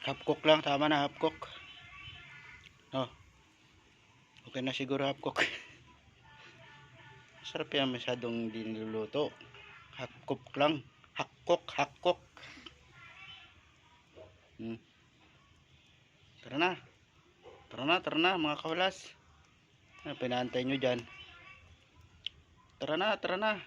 Half cook lang, tama na half cook. No. Okay na siguro half cook. Sarap yan, masyadong hindi niluluto. Half cook lang. Half cook. Tara na. Tara na mga kahulas. Ano pinaantay nyo dyan? Tara na.